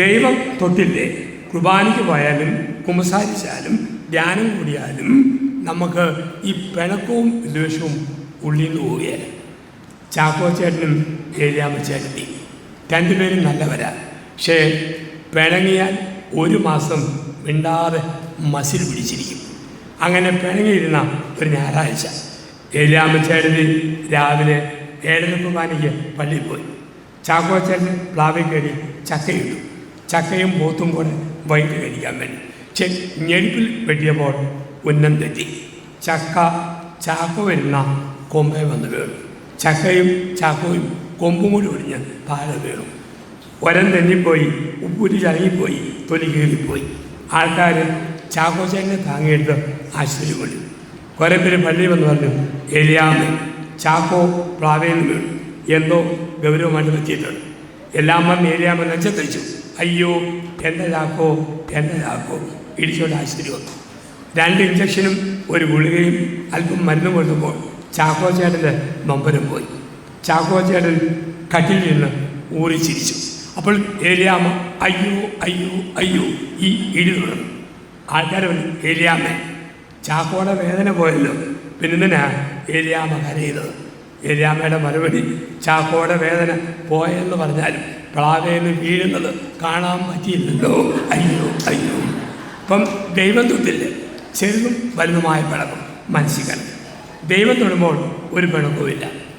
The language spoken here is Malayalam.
ദൈവം തൊട്ടില്ലേ? കുർബാനയ്ക്ക് പോയാലും കുമ്പസാരിച്ചാലും ധ്യാനം കൂടിയാലും നമുക്ക് ഈ പിണക്കവും ദ്വേഷവും ഉള്ളിൽ നിന്ന് പോവുകയാണ്. ചാക്കോച്ചേട്ടനും ഏലിയാമ്മച്ചേട്ടത്തി രണ്ടുപേരും നല്ലവരാ. പക്ഷേ പിണങ്ങിയാൽ 1 മാസം മിണ്ടാതെ മസിൽ പിടിച്ചിരിക്കും. അങ്ങനെ പിണങ്ങിയിരുന്ന ഒരു ഞായറാഴ്ച ഏലിയാമ്മച്ചേട്ടത്തി രാവിലെ 7 കുർബാനയ്ക്ക് പള്ളിയിൽ പോയി. ചാക്കോച്ചേട്ടൻ പ്ലാവിൽ കയറി ചക്കയിട്ടു. ചക്കയും പോത്തും കൂടെ വൈകിട്ട് കഴിക്കാൻ വേണ്ടി. പക്ഷെ ഞെരുപ്പിൽ വെട്ടിയപ്പോൾ ഉന്നം തെറ്റി. ചാക്കോ വരുന്ന കൊമ്പേ വന്ന് വീണു. ചക്കയും ചാക്കോയും കൊമ്പും കൂടി ഒടിഞ്ഞ് താഴെ വീണു. ഒരം തെന്നിപ്പോയി, ഉപ്പൂരി ചടങ്ങിപ്പോയി, തൊലി കീറിപ്പോയി. ആൾക്കാർ ചാക്കോച്ചേനെ താങ്ങിയെടുത്ത് ആശുപത്രി കൊണ്ടു. കുറേ പേര് പള്ളിയിൽ വന്ന് പറഞ്ഞു, ഏലിയാമ്മ ചാക്കോ പ്ലാവയിൽ നിന്ന് വീണു, എന്തോ ഗൗരവമായിട്ട് പറ്റിയിട്ടുണ്ട്. എല്ലാം വന്ന് ഏലിയാമ്മ നെഞ്ചത്തടിച്ചു. അയ്യോ എൻ്റെ ചാക്കോ ഇടിച്ചോണ്ട് ആശുപത്രി വന്നു. 2 ഇഞ്ചക്ഷനും 1 ഗുളികയും അല്പം മരുന്നും കൊടുത്തപ്പോൾ ചാക്കോച്ചേട്ടൻ്റെ നൊമ്പരം പോയി. ചാക്കോച്ചേട്ടൻ കട്ടിൽ നിന്ന് ഊറിച്ചിരിച്ചു. അപ്പോൾ ഏലിയാമ്മ അയ്യോ ഈ ഇടി തുടർന്നു. ആൾക്കാർ പറഞ്ഞു, ഏലിയാമ്മ ചാക്കോയുടെ വേദന പോയല്ലോ, പിന്നെന്തിനാ ഏലിയാമ്മ കരയുന്നത്? ഏലിയാമ്മയുടെ മറുപടി, ചാക്കോയുടെ വേദന പോയെന്ന് പറഞ്ഞാലും പ്ലാവേന്ന് വീഴുന്നത് കാണാൻ പറ്റിയില്ലല്ലോ, അയ്യോ. അപ്പം ദൈവം തൊട്ടില്ലേ? ചെറുതും വലുതുമായ പിണക്കം മനസ്സിൽ കണ്ടു. ദൈവം തൊടുമ്പോൾ ഒരു പിണക്കവുമില്ല.